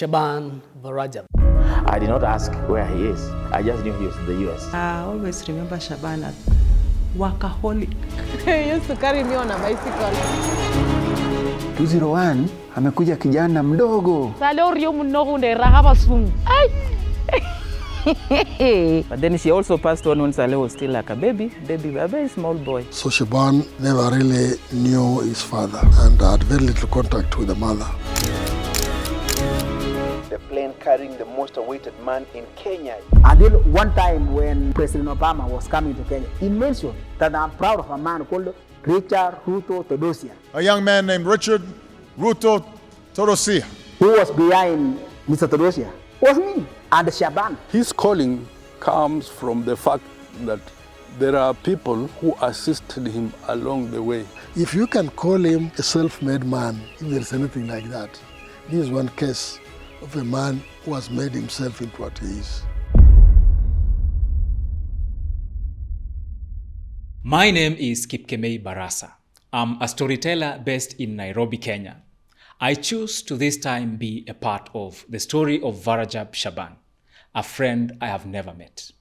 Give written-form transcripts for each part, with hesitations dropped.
Shaban Varajab. I did not ask where he is. I just knew he was in the US. I always remember Shaban as workaholic. He used to carry me on a bicycle. 201 amekuja kijana mdogo. But then she also passed on when Saleh was still like a baby, a very small boy. So Shaban never really knew his father and had very little contact with the mother. The plane carrying the most awaited man in Kenya. Until one time when President Obama was coming to Kenya, he mentioned that I'm proud of a man called Richard Ruto Todosia. A young man named Richard Ruto Todosia. Who was behind Mr. Todosia? Was me and Shaban. His calling comes from the fact that there are people who assisted him along the way. If you can call him a self-made man, if there's anything like that, this is one case of a man who has made himself into what he is. My name is Kipkemei Barasa. I'm a storyteller based in Nairobi, Kenya. I choose to this time be a part of the story of Varajab Shaban, a friend I have never met.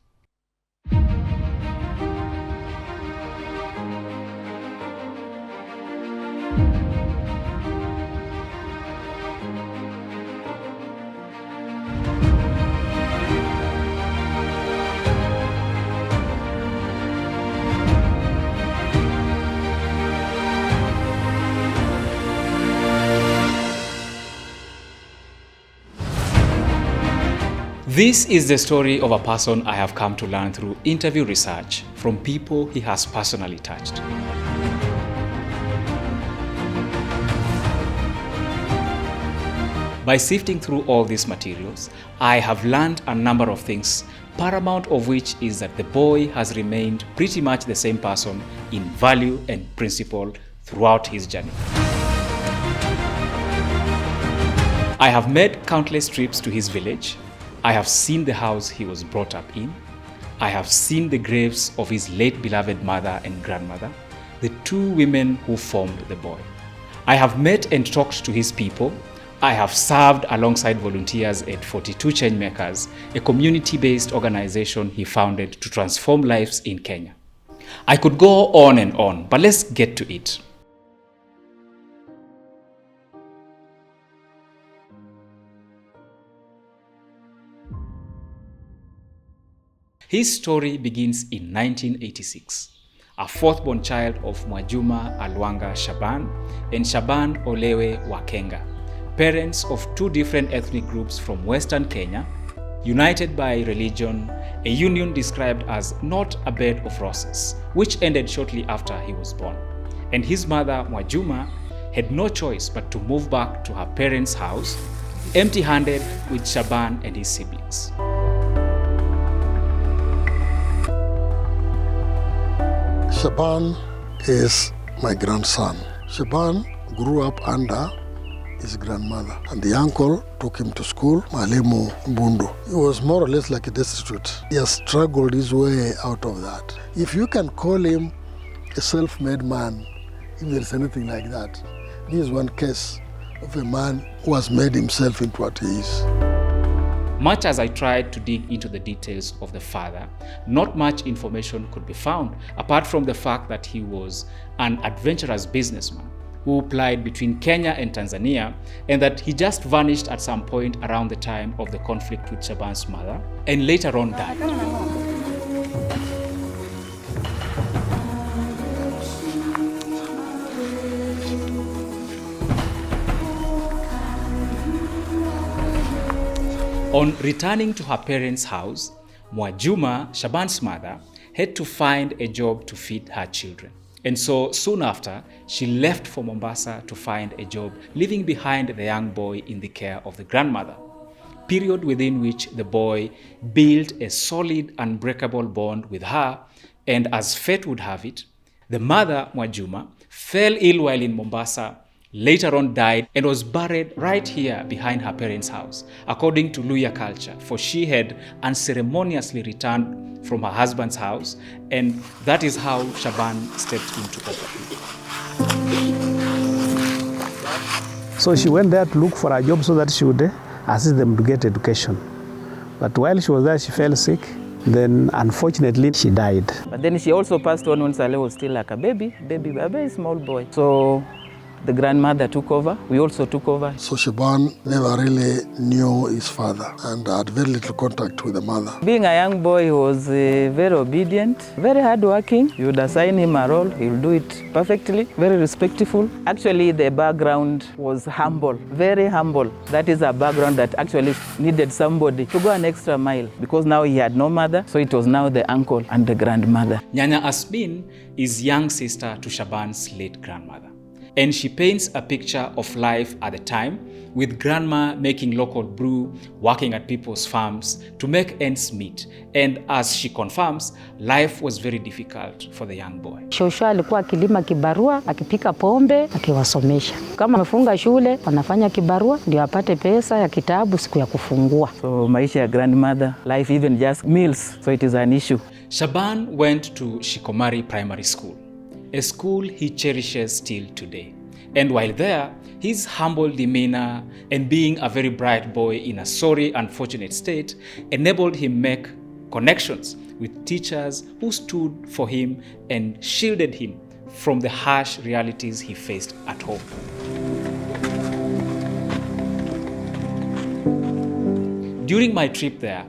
This is the story of a person I have come to learn through interview research from people he has personally touched. By sifting through all these materials, I have learned a number of things, paramount of which is that the boy has remained pretty much the same person in value and principle throughout his journey. I have made countless trips to his village. I have seen the house he was brought up in. I have seen the graves of his late beloved mother and grandmother, the two women who formed the boy. I have met and talked to his people. I have served alongside volunteers at 42 Changemakers, a community-based organization he founded to transform lives in Kenya. I could go on and on, but let's get to it. His story begins in 1986, a fourth-born child of Mwajuma Alwanga Shaban and Shaban Olewe Wakenga, parents of two different ethnic groups from Western Kenya, united by religion, a union described as not a bed of roses, which ended shortly after he was born. And his mother, Mwajuma, had no choice but to move back to her parents' house, empty-handed with Shaban and his siblings. Shaban is my grandson. Shaban grew up under his grandmother, and the uncle took him to school, Mwalimu Mbundu. He was more or less like a destitute. He has struggled his way out of that. If you can call him a self-made man, if there's anything like that, this is one case of a man who has made himself into what he is. Much as I tried to dig into the details of the father, not much information could be found apart from the fact that he was an adventurous businessman who plied between Kenya and Tanzania, and that he just vanished at some point around the time of the conflict with Shaban's mother and later on died. On returning to her parents' house, Mwajuma, Shaban's mother, had to find a job to feed her children. And so soon after, she left for Mombasa to find a job, leaving behind the young boy in the care of the grandmother, period within which the boy built a solid, unbreakable bond with her, and as fate would have it, the mother, Mwajuma, fell ill while in Mombasa, later on died, and was buried right here behind her parents' house, according to Luhya culture, for she had unceremoniously returned from her husband's house, and that is how Shaban stepped into poverty. So she went there to look for a job so that she would assist them to get education. But while she was there, she fell sick. Then, unfortunately, she died. But then she also passed on when Saleh was still like a baby, very small boy. So the grandmother took over. We also took over. So Shaban never really knew his father and had very little contact with the mother. Being a young boy, he was very obedient, very hardworking. You would assign him a role, he'll do it perfectly, very respectful. Actually, the background was humble, very humble. That is a background that actually needed somebody to go an extra mile because now he had no mother, so it was now the uncle and the grandmother. Nyanya Asbin is young sister to Shaban's late grandmother. And she paints a picture of life at the time, with grandma making local brew, working at people's farms to make ends meet. And as she confirms, life was very difficult for the young boy. Shosho alikuwa akilima kibarua, akipika pombe, akiwasomesha. Kama amefunga shule, wanafanya kibarua ndio apate pesa ya kitabu siku ya kufungua. So maisha ya grandmother, life even just meals, so it is an issue. Shaban went to Shikomari Primary School, a school he cherishes still today. And while there, his humble demeanor and being a very bright boy in a sorry, unfortunate state enabled him make connections with teachers who stood for him and shielded him from the harsh realities he faced at home. During my trip there,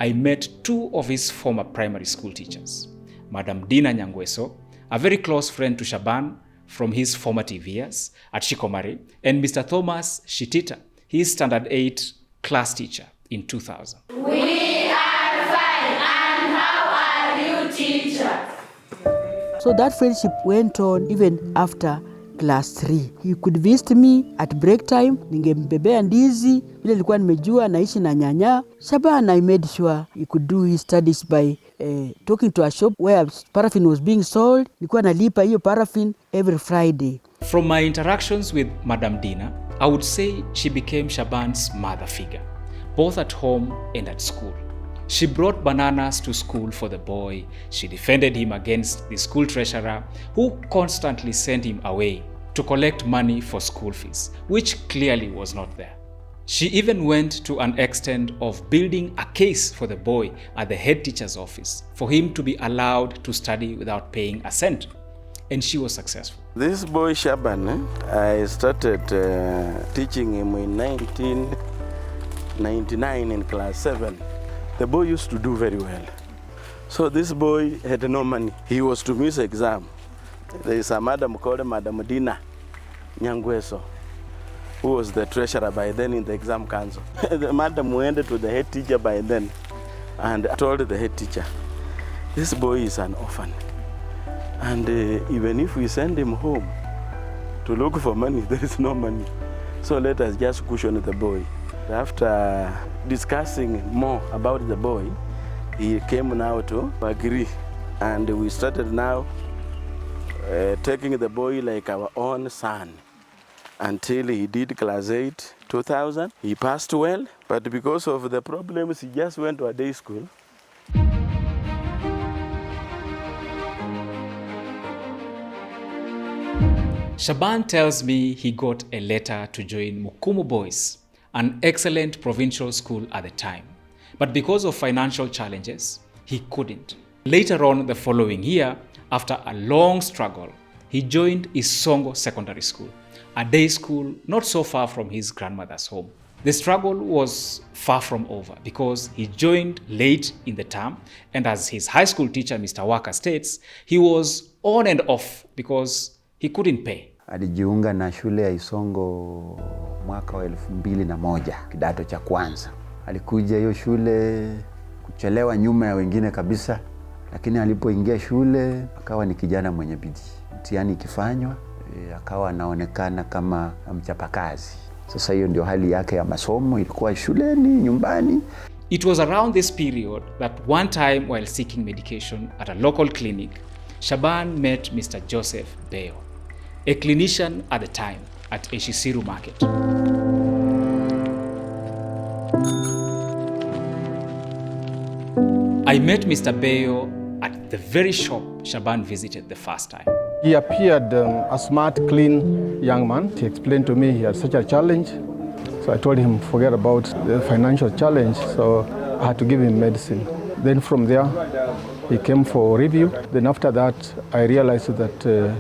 I met two of his former primary school teachers, Madam Dina Nyangweso, a very close friend to Shaban from his formative years at Shikomari, and Mr. Thomas Shitita, his standard 8 class teacher in 2000. We are fine, and how are you, teacher? So that friendship went on even after class 3. He could visit me at break time, ningembebea ndizi, vile nilikuwa nimejua naishi na nyanya. Shaban, I made sure he could do his studies by talking to a shop where paraffin was being sold. Nilikuwa nalipa hiyo paraffin every Friday. From my interactions with Madam Dina, I would say she became Shaban's mother figure, both at home and at school. She brought bananas to school for the boy. She defended him against the school treasurer, who constantly sent him away to collect money for school fees, which clearly was not there. She even went to an extent of building a case for the boy at the head teacher's office for him to be allowed to study without paying a cent. And she was successful. This boy Shaban, I started teaching him in 1999 in class 7. The boy used to do very well. So this boy had no money. He was to miss exam. There is a madam called Madam Dina Nyangweso, who was the treasurer by then in the exam council. The madam went to the head teacher by then and told the head teacher, this boy is an orphan. And even if we send him home to look for money, there is no money. So let us just cushion the boy. After discussing more about the boy, he came now to agree. And we started now taking the boy like our own son until he did class 8, 2000. He passed well, but because of the problems, he just went to a day school. Shaban tells me he got a letter to join Mukumu Boys, an excellent provincial school at the time. But because of financial challenges, he couldn't. Later on the following year, after a long struggle, he joined Isongo Secondary School, a day school not so far from his grandmother's home. The struggle was far from over because he joined late in the term, and as his high school teacher, Mr. Waka, states, he was on and off because he couldn't pay. Alijiunga na shule ya Isongo mwaka wa 2001, kidato cha kwanza. Alikuja hiyo shule kuchelewa nyuma ya wengine kabisa, lakini alipoingia shule akawa ni kijana mwenye bidii. Mtihani ikifanywa akawa anaonekana kama mchapakazi. Sasa hiyo ndio hali yake ya masomo, ilikuwa shuleni, nyumbani. It was around this period that one time while seeking medication at a local clinic, Shaban met Mr. Joseph Beo, a clinician at the time at Eshisiru Market. I met Mr. Beo at the very shop Shaban visited the first time. He appeared a smart, clean young man. He explained to me he had such a challenge. So I told him forget about the financial challenge, so I had to give him medicine. Then from there, he came for review. Then after that, I realized that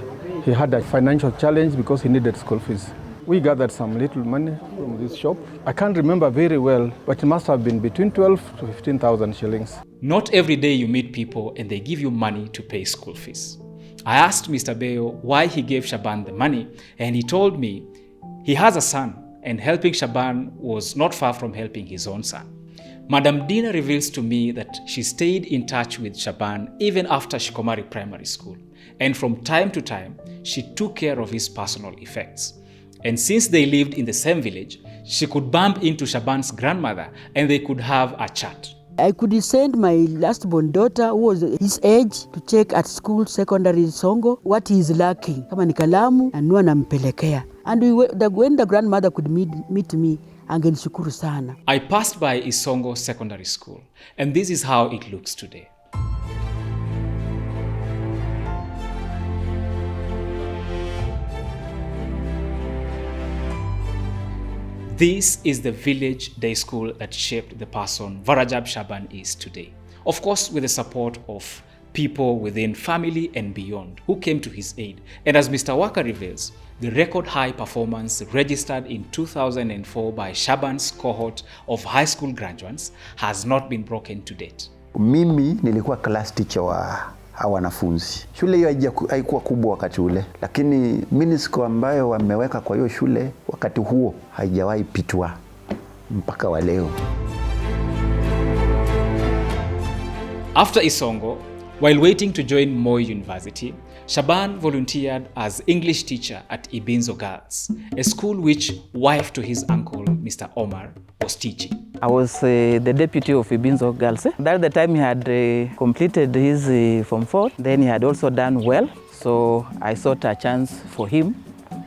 he had a financial challenge because he needed school fees. We gathered some little money from this shop. I can't remember very well, but it must have been between 12 to 15,000 shillings. Not every day you meet people and they give you money to pay school fees. I asked Mr. Bayo why he gave Shaban the money, and he told me he has a son and helping Shaban was not far from helping his own son. Madam Dina reveals to me that she stayed in touch with Shaban even after Shikomari Primary School, and from time to time, she took care of his personal effects. And since they lived in the same village, she could bump into Shaban's grandmother and they could have a chat. I could send my last-born daughter, who was his age, to check at school, secondary Songo, what he is lacking. Kama ni kalamu, anua nampelekea. And when the grandmother could meet me, angenishukuru sana. I passed by Isongo Secondary School, and this is how it looks today. This is the village day school that shaped the person Varajab Shaban is today. Of course, with the support of people within family and beyond who came to his aid. And as Mr. Waka reveals, the record high performance registered in 2004 by Shaban's cohort of high school graduates has not been broken to date. Mimi nilikuwa class teacher wa hawa wanafunzi. Shule hiyo haikuwa kubwa wakati ule, lakini minisko ambayo wameweka kwa hiyo shule wakati huo haijawahi pitwa mpaka wa leo. After Isongo, while waiting to join Moi University, Shaban volunteered as English teacher at Ibinzo Girls, a school which wife to his uncle, Mr. Omar, was teaching. I was the deputy of Ibinzo Girls. At the time he had completed his Form 4, then he had also done well. So I sought a chance for him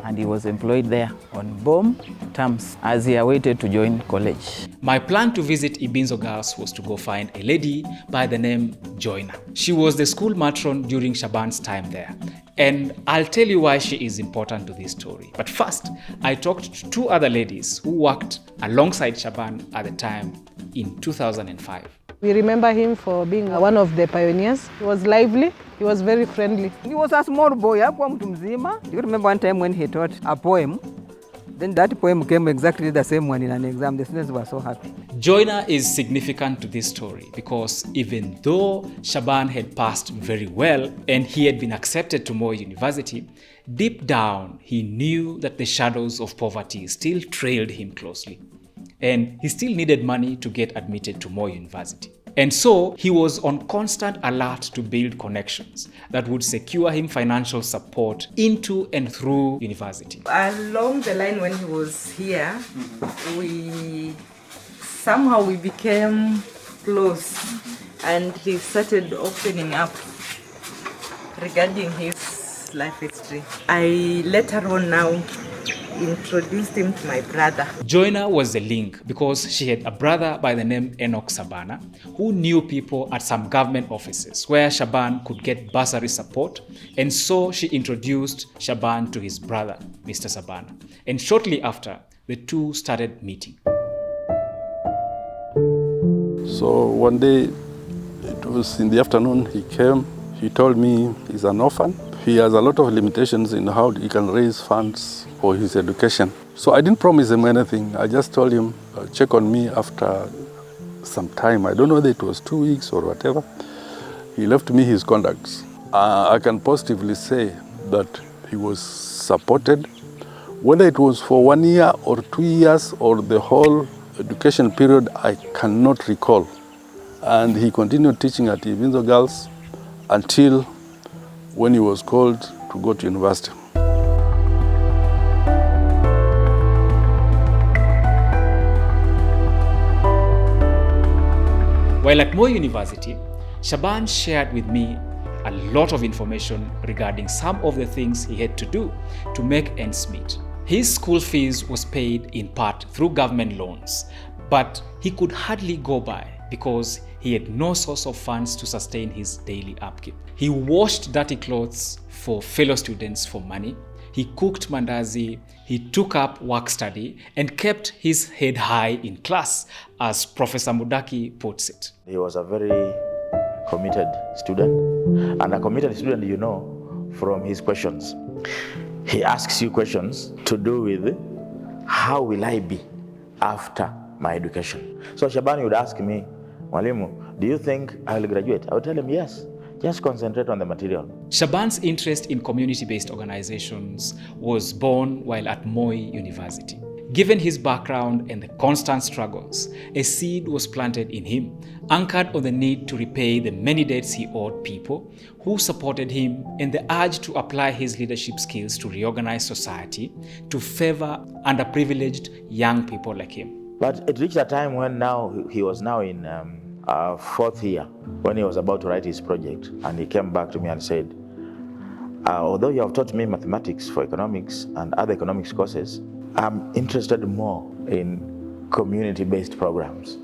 and he was employed there on BOM terms as he awaited to join college. My plan to visit Ibinzo Girls was to go find a lady by the name Joyna. She was the school matron during Shaban's time there. And I'll tell you why she is important to this story. But first, I talked to two other ladies who worked alongside Shaban at the time in 2005. We remember him for being one of the pioneers. He was lively, he was very friendly. He was a small boy. You remember one time when he taught a poem? Then that poem came exactly the same one in an exam. The students were so happy. Joyna is significant to this story because even though Shaban had passed very well and he had been accepted to Moi University, deep down he knew that the shadows of poverty still trailed him closely. And he still needed money to get admitted to Moi University. And so he was on constant alert to build connections that would secure him financial support into and through university. Along the line when he was here, we became close and he started opening up regarding his life history. I later on now introduced him to my brother. Joyna was the link because she had a brother by the name Enoch Sabana who knew people at some government offices where Shaban could get bursary support, and so she introduced Shaban to his brother, Mr. Sabana. And shortly after, the two started meeting. So one day, it was in the afternoon, he came, he told me he's an orphan. He has a lot of limitations in how he can raise funds for his education. So I didn't promise him anything. I just told him, check on me after some time. I don't know whether it was 2 weeks or whatever. He left me his contacts. I can positively say that he was supported. Whether it was for 1 year or 2 years or the whole education period, I cannot recall. And he continued teaching at Ibinzo Girls until when he was called to go to university. While at Moi University, Shaban shared with me a lot of information regarding some of the things he had to do to make ends meet. His school fees was paid in part through government loans, but he could hardly go by because he had no source of funds to sustain his daily upkeep. He washed dirty clothes for fellow students for money, he cooked mandazi, he took up work study, and kept his head high in class, as Professor Mudaki puts it. He was a very committed student, and a committed student, you know, from his questions. He asks you questions to do with how will I be after my education. So Shaban would ask me, Mwalimu, do you think I will graduate? I would tell him yes. Just concentrate on the material. Shaban's interest in community-based organizations was born while at Moi University. Given his background and the constant struggles, a seed was planted in him, anchored on the need to repay the many debts he owed people who supported him and the urge to apply his leadership skills to reorganize society to favor underprivileged young people like him. But it reached a time when he was now in fourth year, when he was about to write his project, and he came back to me and said, although you have taught me mathematics for economics and other economics courses, I'm interested more in community-based programs.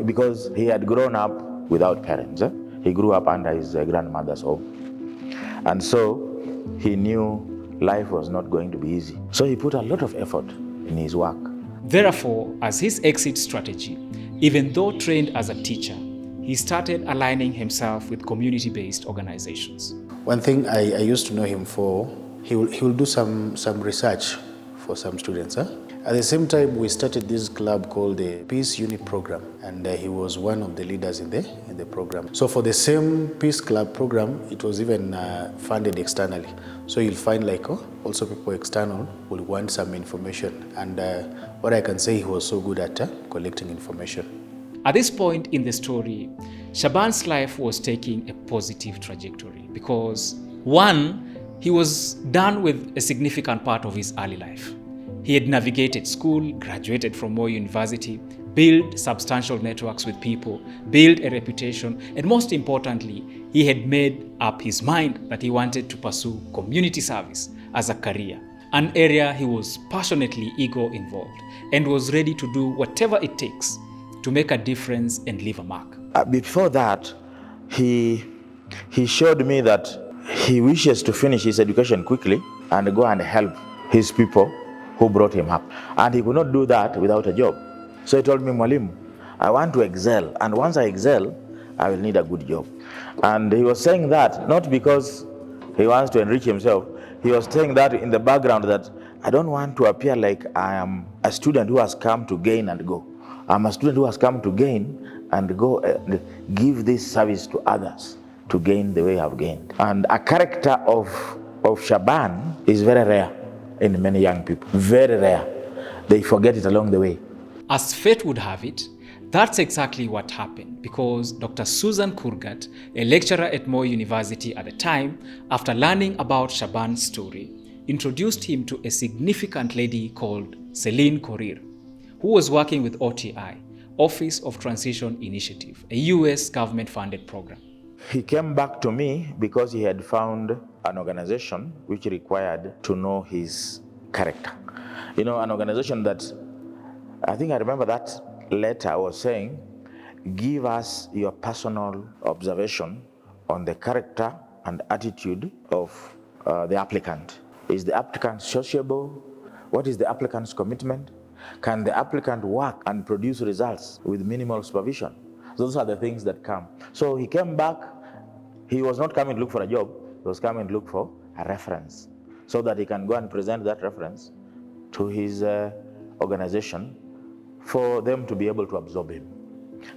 Because he had grown up without parents. He grew up under his grandmother's home. And so he knew life was not going to be easy. So he put a lot of effort in his work. Therefore, as his exit strategy, even though trained as a teacher, he started aligning himself with community-based organizations. One thing I used to know him for, he will do some research for some students. At the same time, we started this club called the Peace Unit Program, and he was one of the leaders in the program. So for the same Peace Club program, it was even funded externally. So you'll find also people external will want some information. And what I can say, he was so good at collecting information. At this point in the story, Shaban's life was taking a positive trajectory because, one, he was done with a significant part of his early life. He had navigated school, graduated from Moi University, built substantial networks with people, built a reputation, and most importantly, he had made up his mind that he wanted to pursue community service as a career, an area he was passionately ego-involved and was ready to do whatever it takes to make a difference and leave a mark. Before that, he showed me that he wishes to finish his education quickly and go and help his people who brought him up. And he could not do that without a job. So he told me, Mwalimu, I want to excel. And once I excel, I will need a good job. And he was saying that not because he wants to enrich himself. He was saying that in the background that I don't want to appear like I am a student who has come to gain and go. I'm a student who has come to gain and go and give this service to others to gain the way I've gained. And a character of Shaban is very rare in many young people. Very rare. They forget it along the way. As fate would have it, that's exactly what happened because Dr. Susan Kurgat, a lecturer at Moi University at the time, after learning about Shaban's story, introduced him to a significant lady called Celine Korir, who was working with OTI, Office of Transition Initiative, a US government-funded program. He came back to me because he had found an organization which required to know his character. You know, an organization that, I think I remember that letter was saying, give us your personal observation on the character and attitude of the applicant. Is the applicant sociable? What is the applicant's commitment? Can the applicant work and produce results with minimal supervision? Those are the things that come. So he came back. He was not coming to look for a job. He was coming to look for a reference so that he can go and present that reference to his organization for them to be able to absorb him.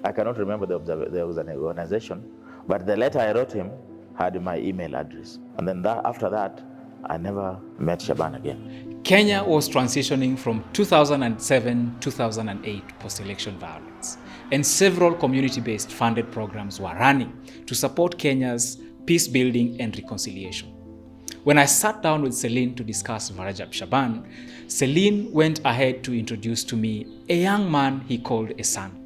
I cannot remember there was an organization, but the letter I wrote him had my email address. And then after that, I never met Shaban again. Kenya was transitioning from 2007-2008 post-election violence, and several community-based funded programs were running to support Kenya's peace building and reconciliation. When I sat down with Celine to discuss Varajab Shaban, Celine went ahead to introduce to me a young man he called a son.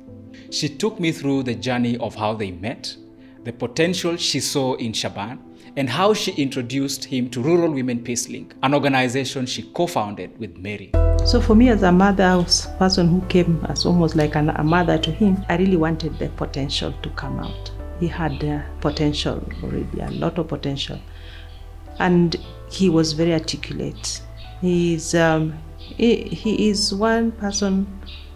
She took me through the journey of how they met, the potential she saw in Shaban, and how she introduced him to Rural Women Peace Link, an organization she co-founded with Mary. So for me as a mother, a person who came as almost like a mother to him, I really wanted the potential to come out. He had potential already, a lot of potential. And he was very articulate. He is one person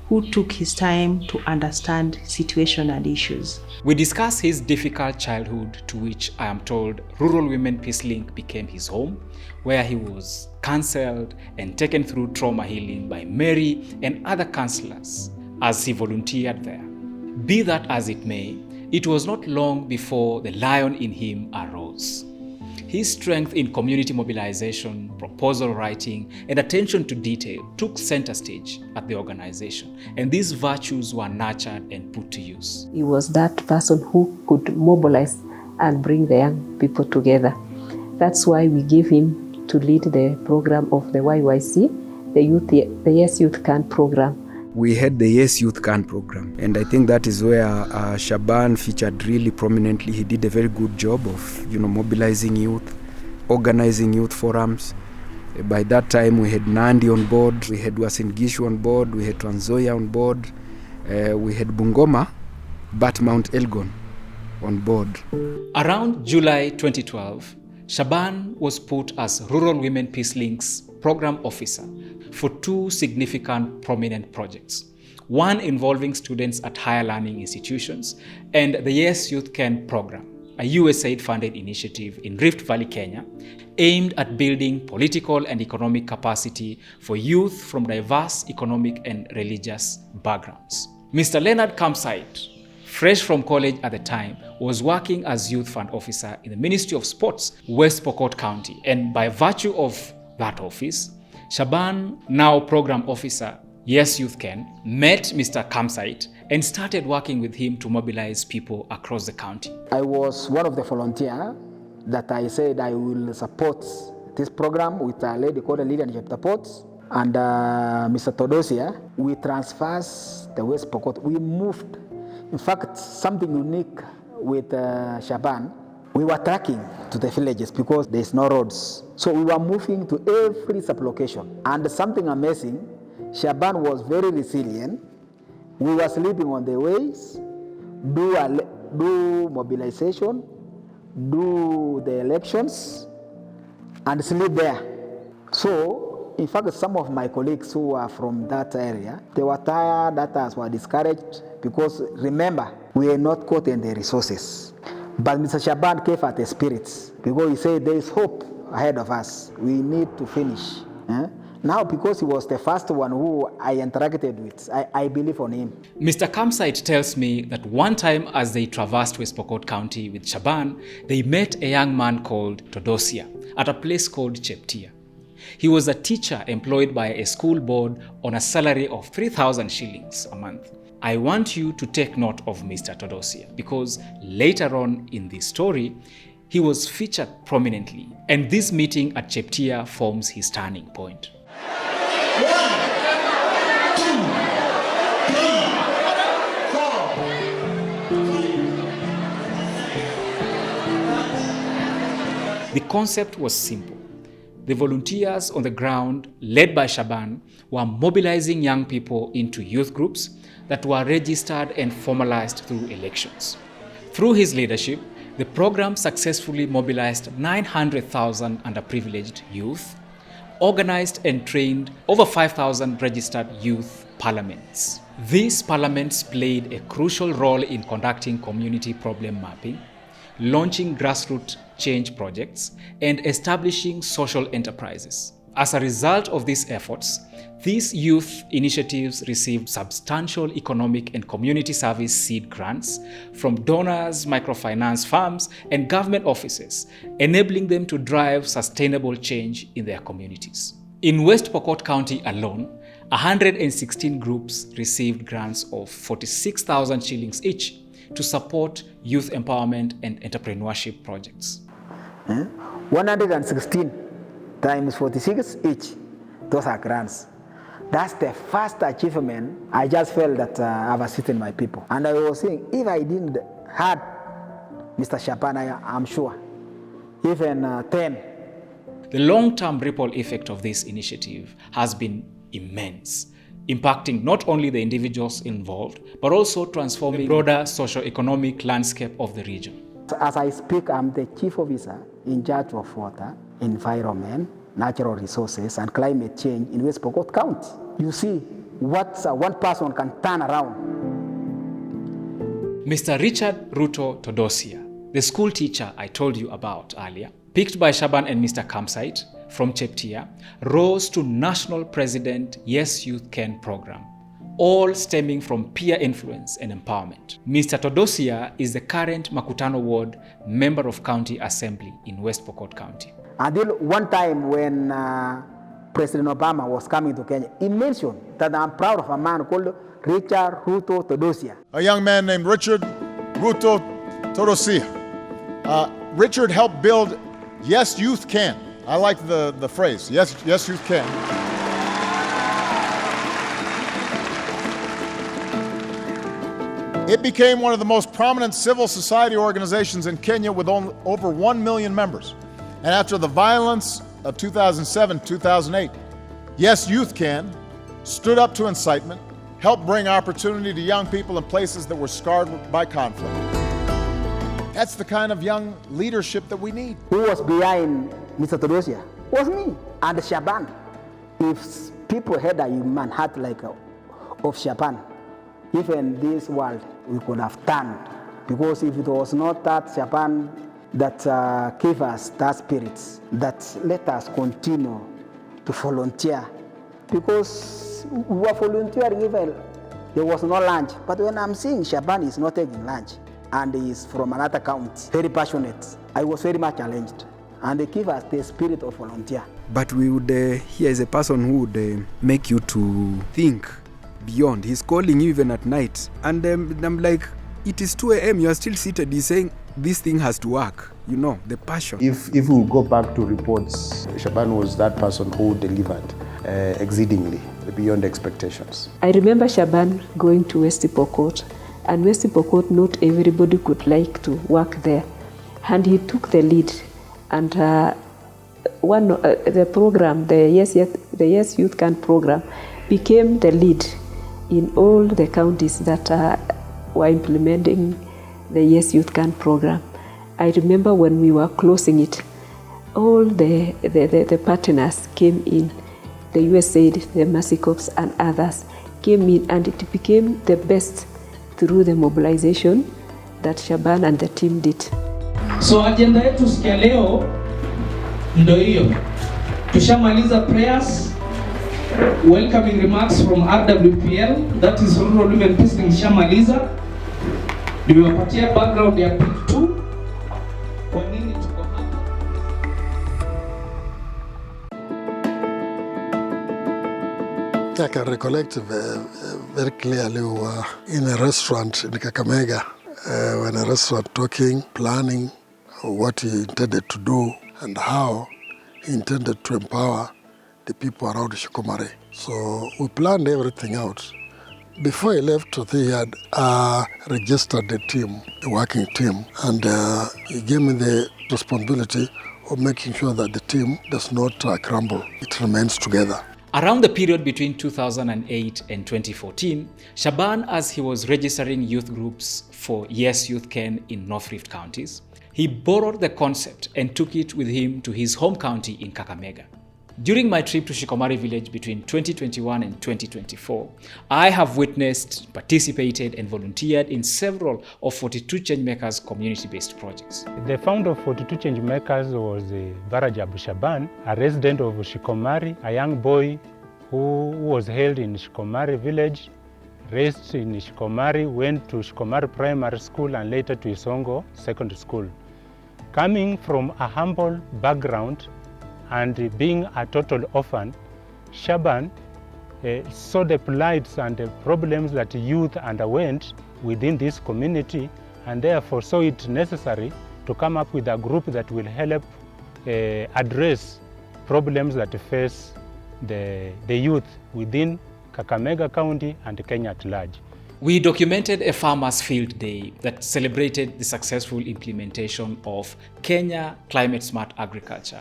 who took his time to understand situation and issues. We discuss his difficult childhood, to which I am told Rural Women Peace Link became his home, where he was counseled and taken through trauma healing by Mary and other counselors as he volunteered there. Be that as it may, it was not long before the lion in him arose. His strength in community mobilization, proposal writing, and attention to detail took center stage at the organization, and these virtues were nurtured and put to use. He was that person who could mobilize and bring the young people together. That's why we gave him to lead the program of the YYC, the Yes Youth Can program. We had the Yes Youth Can program, and I think that is where Shaban featured really prominently. He did a very good job of, mobilizing youth, organizing youth forums. By that time, we had Nandi on board, we had Uasin Gishu on board, we had Trans Nzoia on board, we had Bungoma, but Mount Elgon on board. Around July 2012, Shaban was put as Rural Women Peace Link's program officer for two significant prominent projects. One involving students at higher learning institutions, and the Yes Youth Can program, a USAID-funded initiative in Rift Valley, Kenya, aimed at building political and economic capacity for youth from diverse economic and religious backgrounds. Mr. Leonard Campsite, fresh from college at the time, was working as Youth Fund Officer in the Ministry of Sports, West Pokot County, and by virtue of that office, Shaban, now Program Officer, Yes Youth Can, met Mr. Campsite and started working with him to mobilize people across the county. I was one of the volunteers that I said I will support this program with a lady called Lilian Jeptapot and Mr. Todosia. We transferred the West Pokot. We moved. In fact, something unique with Shaban, we were tracking to the villages because there's no roads. So we were moving to every sub-location. And something amazing, Shaban was very resilient. We were sleeping on the ways, do mobilization, do the elections, and sleep there. So, in fact, some of my colleagues who were from that area, they were tired, others were discouraged, because remember, we are not caught in the resources. But Mr. Shaban gave us the spirits, because he said there is hope ahead of us. We need to finish. Now, because he was the first one who I interacted with, I believe on him. Mr. Campsite tells me that one time as they traversed West Pokot County with Shaban, they met a young man called Todosia at a place called Cheptia. He was a teacher employed by a school board on a salary of 3,000 shillings a month. I want you to take note of Mr. Todosia because later on in this story, he was featured prominently, and this meeting at Cheptia forms his turning point. The concept was simple. The volunteers on the ground, led by Shaban, were mobilizing young people into youth groups that were registered and formalized through elections. Through his leadership, the program successfully mobilized 900,000 underprivileged youth, organized and trained over 5,000 registered youth parliaments. These parliaments played a crucial role in conducting community problem mapping, launching grassroots change projects, and establishing social enterprises. As a result of these efforts, these youth initiatives received substantial economic and community service seed grants from donors, microfinance firms, and government offices, enabling them to drive sustainable change in their communities. In West Pokot County alone, 116 groups received grants of 46,000 shillings each to support youth empowerment and entrepreneurship projects. 116 times 46 each, those are grants. That's the first achievement. I just felt that I've assisted my people. And I was saying, if I didn't have Mr. Shaban, I'm sure, even 10. The long-term ripple effect of this initiative has been immense, impacting not only the individuals involved, but also transforming the broader socio-economic landscape of the region. As I speak, I'm the chief officer in charge of water environment, natural resources, and climate change in West Pokot County. You see what one person can turn around. Mr. Richard Ruto Todosia, the school teacher I told you about earlier, picked by Shaban and Mr. Kamsait from Cheptia, rose to National President Yes Youth Can program, all stemming from peer influence and empowerment. Mr. Todosia is the current Makutano Ward Member of County Assembly in West Pokot County. Until one time when President Obama was coming to Kenya, he mentioned that I'm proud of a man called Richard Ruto Todosia. A young man named Richard Ruto Todosia. Richard helped build Yes Youth Can. I like the phrase, yes Youth Can. It became one of the most prominent civil society organizations in Kenya with over 1 million members. And after the violence of 2007-2008, Yes Youth Can stood up to incitement, helped bring opportunity to young people in places that were scarred by conflict. That's the kind of young leadership that we need. Who was behind Mr. Todosia? Was me and Shaban. If people had a human heart like of Shaban, even this world we could have turned. Because if it was not that Shaban that gave us that spirit, that let us continue to volunteer. Because we were volunteering even there was no lunch. But when I'm seeing Shaban is not taking lunch, and he is from another county, very passionate, I was very much challenged. And they give us the spirit of volunteer. But we would, here is a person who would make you to think beyond. He's calling you even at night. And I'm like, it is 2 a.m., you are still seated. He's saying, this thing has to work. You know, the passion. If we go back to reports, Shaban was that person who delivered exceedingly, beyond expectations. I remember Shaban going to West Pokot, and West Pokot, not everybody could like to work there. And he took the lead. And the program, the Yes Youth Can program, became the lead in all the counties that were implementing the Yes Youth Can program. I remember when we were closing it, all the partners came in, the USAID, the Mercy Corps and others came in, and it became the best through the mobilization that Shaban and the team did. So agenda yetu siku ya leo ndio hiyo. Tushamaliza prayers, welcoming remarks from RWPL, that is Rural Women President Shamaliza. Nimewapatia background ya pick 2. Kwa nini tuko hapa? I can recollect very clearly we were in a restaurant in Kakamega, when a restaurant talking, planning what he intended to do and how he intended to empower the people around Shikomare. So we planned everything out. Before he left, he had registered the team, the working team, and he gave me the responsibility of making sure that the team does not crumble. It remains together. Around the period between 2008 and 2014, Shaban, as he was registering youth groups for Yes Youth Can in North Rift counties, he borrowed the concept and took it with him to his home county in Kakamega. During my trip to Shikomari village between 2021 and 2024, I have witnessed, participated and volunteered in several of 42 Changemakers community-based projects. The founder of 42 Changemakers was Barajab Shaban, a resident of Shikomari, a young boy who was held in Shikomari village, raised in Shikomari, went to Shikomari Primary School and later to Isongo Secondary School. Coming from a humble background, and being a total orphan, Shaban saw the plights and the problems that youth underwent within this community, and therefore saw it necessary to come up with a group that will help address problems that face the youth within Kakamega County and Kenya at large. We documented a farmers' field day that celebrated the successful implementation of Kenya Climate Smart Agriculture.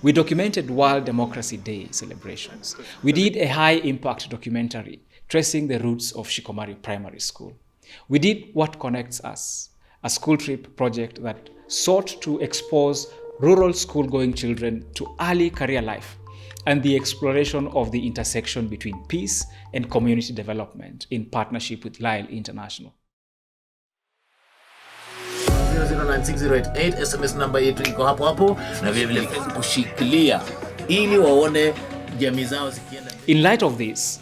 We documented World Democracy Day celebrations. We did a high-impact documentary tracing the roots of Shikomari Primary School. We did What Connects Us, a school trip project that sought to expose rural school-going children to early career life and the exploration of the intersection between peace and community development in partnership with Lyle International. 009608 SMS namba yetu iko hapo hapo, na vile vile kushikilia ili waone jamii zao zikienda. In light of this,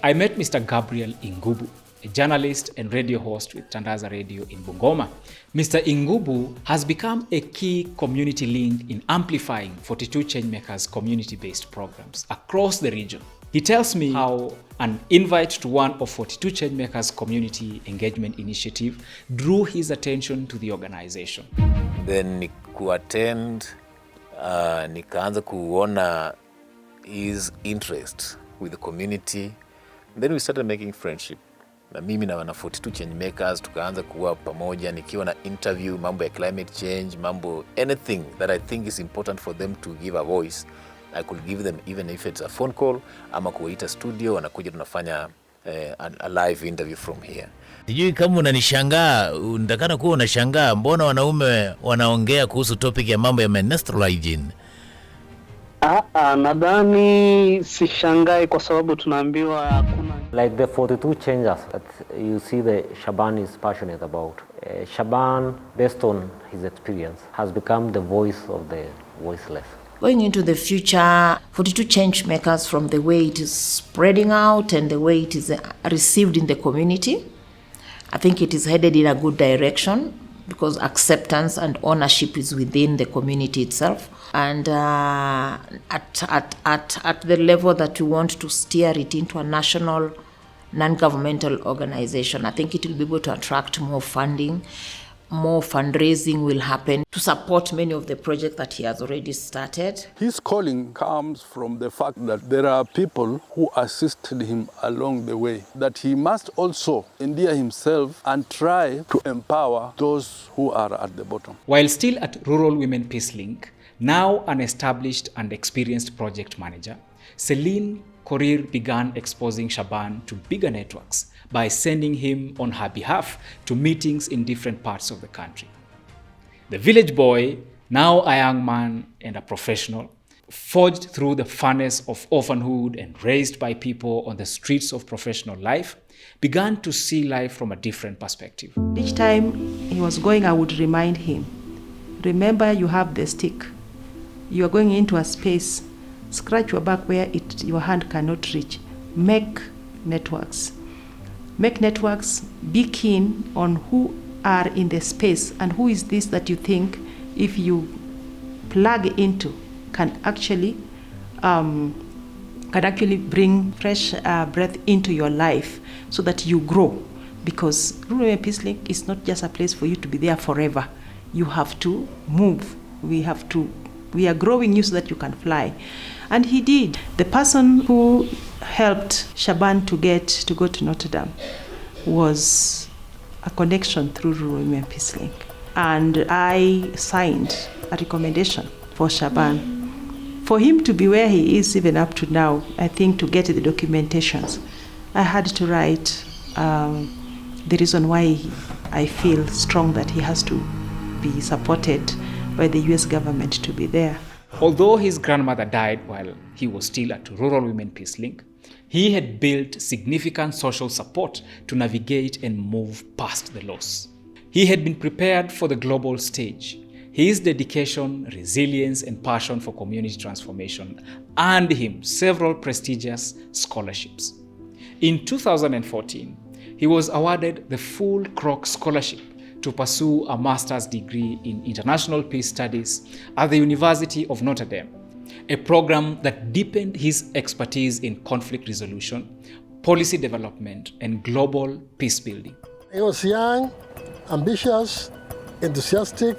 I met Mr. Gabriel Ingubu, a journalist and radio host with Tandaza Radio in Bungoma. Mr. Ingubu has become a key community link in amplifying 42 Changemakers community-based programs across the region. He tells me how an invite to one of 42 Changemakers community engagement initiative drew his attention to the organization. Then nikuattend, nikaanza kuona his interest with the community. Then we started making friendship. Na mimi na wana 42 Changemakers tukaanza kuwa pamoja, nikiwa na interview mambo ya climate change, mambo anything that I think is important for them to give a voice. I could give them, even if it's a phone call ama kuwaita studio, wanakuja tunafanya a live interview from here. Sijui kama unanishangaa, ndakana kuwa unashangaa mbona wanaume wanaongea kuhusu topic ya mambo ya menstrual hygiene. Nadhani sishangai kwa sababu tunaambiwa hakuna. Like the 42 changes that you see the Shaban is passionate about. Shaban, based on his experience, has become the voice of the voiceless. Going into the future, 42 Changemakers, from the way it is spreading out and the way it is received in the community, I think it is headed in a good direction because acceptance and ownership is within the community itself. And at the level that we want to steer it into a national non-governmental organization, I think it will be able to attract more funding. More fundraising will happen to support many of the projects that he has already started. His calling comes from the fact that there are people who assisted him along the way, that he must also endear himself and try to empower those who are at the bottom. While still at Rural Women Peace Link, now an established and experienced project manager, Celine Korir began exposing Shaban to bigger networks by sending him on her behalf to meetings in different parts of the country. The village boy, now a young man and a professional, forged through the furnace of orphanhood and raised by people on the streets of professional life, began to see life from a different perspective. Each time he was going, I would remind him, remember you have the stick. You are going into a space, scratch your back where your hand cannot reach. Make networks. Make networks, be keen on who are in the space and who is this that you think if you plug into can actually bring fresh breath into your life so that you grow. Because Rural Women Peace Link is not just a place for you to be there forever. You have to move. We are growing you so that you can fly. And he did. The person who helped Shaban to go to Notre Dame was a connection through Rural Women Peace Link. And I signed a recommendation for Shaban. For him to be where he is even up to now, I think to get the documentations, I had to write the reason why I feel strong that he has to be supported by the US government to be there. Although his grandmother died while he was still at Rural Women Peace Link, he had built significant social support to navigate and move past the loss. He had been prepared for the global stage. His dedication, resilience, and passion for community transformation earned him several prestigious scholarships. In 2014, he was awarded the full Kroc Scholarship to pursue a master's degree in international peace studies at the University of Notre Dame, a program that deepened his expertise in conflict resolution, policy development, and global peace building. He was young, ambitious, enthusiastic,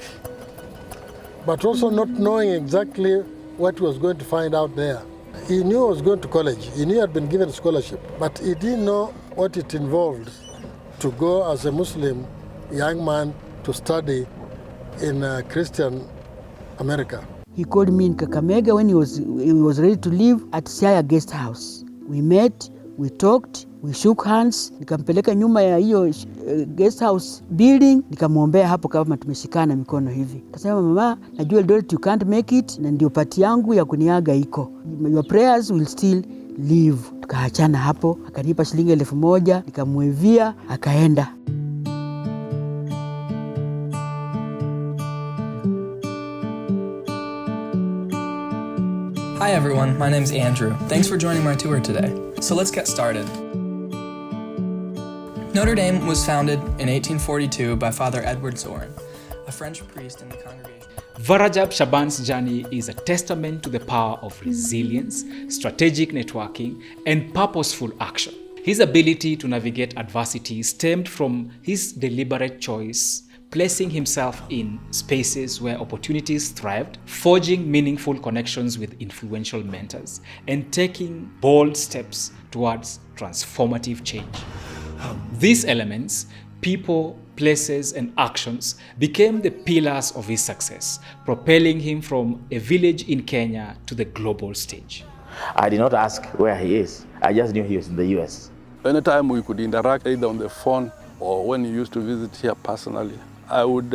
but also not knowing exactly what he was going to find out there. He knew he was going to college. He knew he had been given a scholarship, but he didn't know what it involved to go as a Muslim young man to study in Christian America. He called me in Kakamega when he was ready to leave at Siaya Guest House. We met, we talked, We shook hands, nikampeleka nyuma ya hiyo guest house building, nikamwombea hapo kama tumeshikana mikono hivi. Kasema, mama, najua Eldoret you can't make it, na ndio pati yangu ya kuniaga iko. Your prayers will still live. Tukaachana hapo, akanipa shilingi 1,000, nikamwevia, akaenda. Hi everyone, my name's Andrew. Thanks for joining my tour today. So let's get started. Notre Dame was founded in 1842 by Father Edward Zorin, a French priest in the congregation. Varajab Shaban's journey is a testament to the power of resilience, strategic networking, and purposeful action. His ability to navigate adversity stemmed from his deliberate choice, placing himself in spaces where opportunities thrived, forging meaningful connections with influential mentors, and taking bold steps towards transformative change. These elements, people, places, and actions, became the pillars of his success, propelling him from a village in Kenya to the global stage. I did not ask where he is. I just knew he was in the US. Anytime we could interact either on the phone or when he used to visit here personally, I would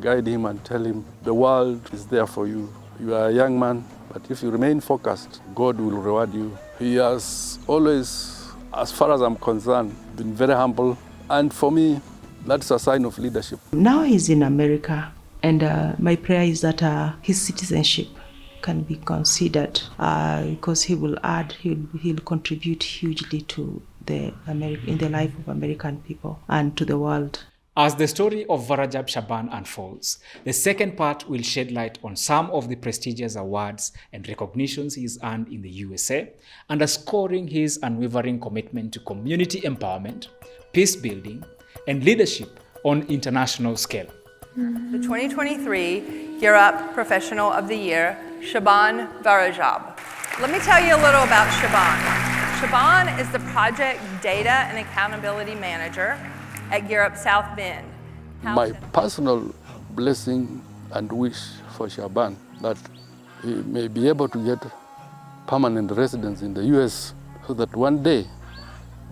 guide him and tell him, the world is there for you. You are a young man, but if you remain focused, God will reward you. He has always, as far as I'm concerned, been very humble. And for me, that's a sign of leadership. Now he's in America, and my prayer is that his citizenship can be considered because he will add, he'll contribute hugely to in the life of American people and to the world. As the story of Varajab Shaban unfolds, the second part will shed light on some of the prestigious awards and recognitions he's earned in the USA, underscoring his unwavering commitment to community empowerment, peace building, and leadership on international scale. The 2023 Gear Up Professional of the Year, Shaban Varajab. Let me tell you a little about Shaban. Shaban is the Project Data and Accountability Manager at Gear Up South Bend. My personal blessing and wish for Shaban that he may be able to get permanent residence in the US so that one day,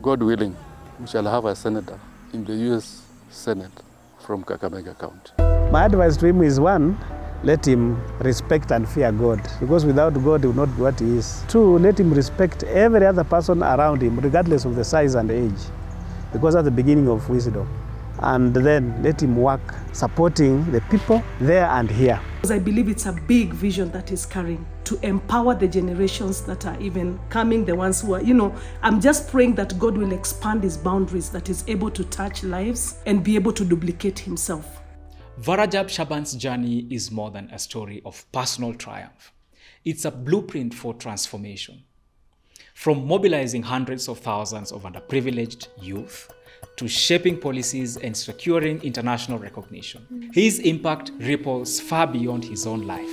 God willing, we shall have a senator in the US Senate from Kakamega County. My advice to him is one, let him respect and fear God, because without God he will not be what he is. Two, let him respect every other person around him, regardless of the size and age, because that's the beginning of wisdom. And then let him work supporting the people there and here. Because I believe it's a big vision that he's carrying to empower the generations that are even coming, the ones who are, I'm just praying that God will expand his boundaries, that he's able to touch lives and be able to duplicate himself. Varajab Shaban's journey is more than a story of personal triumph. It's a blueprint for transformation. From mobilizing hundreds of thousands of underprivileged youth to shaping policies and securing international recognition, his impact ripples far beyond his own life.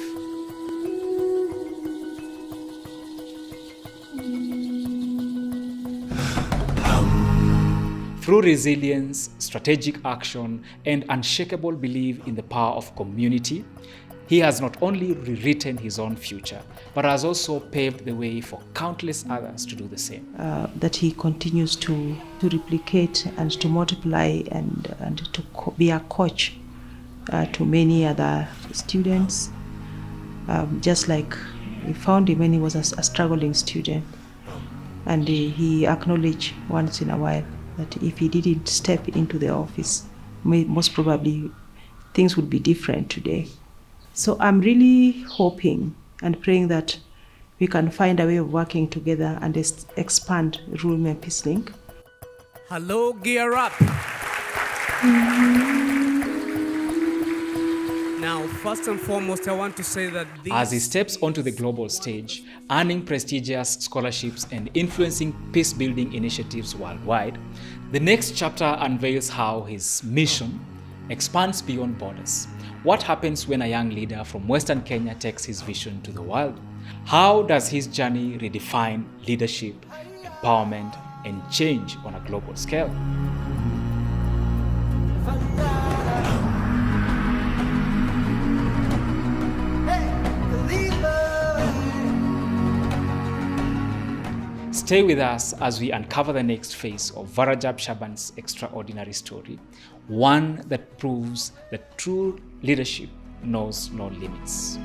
Through resilience, strategic action, and unshakable belief in the power of community, he has not only rewritten his own future, but has also paved the way for countless others to do the same. That he continues to replicate and to multiply and to be a coach to many other students. Just like we found him when he was a struggling student, and he acknowledged once in a while that if he didn't step into the office, most probably things would be different today. So I'm really hoping and praying that we can find a way of working together and expand Rural Women Peace Link. Hello, Gear Up! Now, first and foremost, I want to say that as he steps onto the global stage, earning prestigious scholarships and influencing peace-building initiatives worldwide, the next chapter unveils how his mission expands beyond borders. What happens when a young leader from Western Kenya takes his vision to the world? How does his journey redefine leadership, empowerment, and change on a global scale? Stay with us as we uncover the next phase of Varajab Shaban's extraordinary story, one that proves that true leadership knows no limits.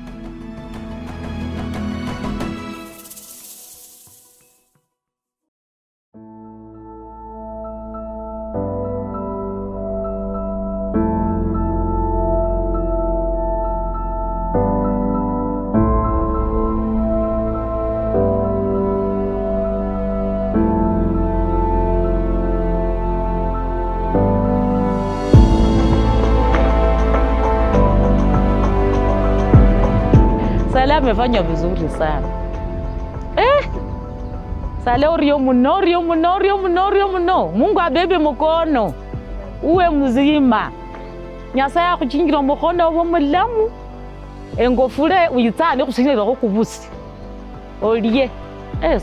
Amefanya vizuri sana. Sale urio muno. Mungu abebe mkono. Uwe mzima. Nyasaya kuchingira mkono wo mulamu. Engofule uyitane kusingira ko kubusi. Oliye.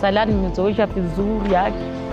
Salani mzoesha vizuri yake.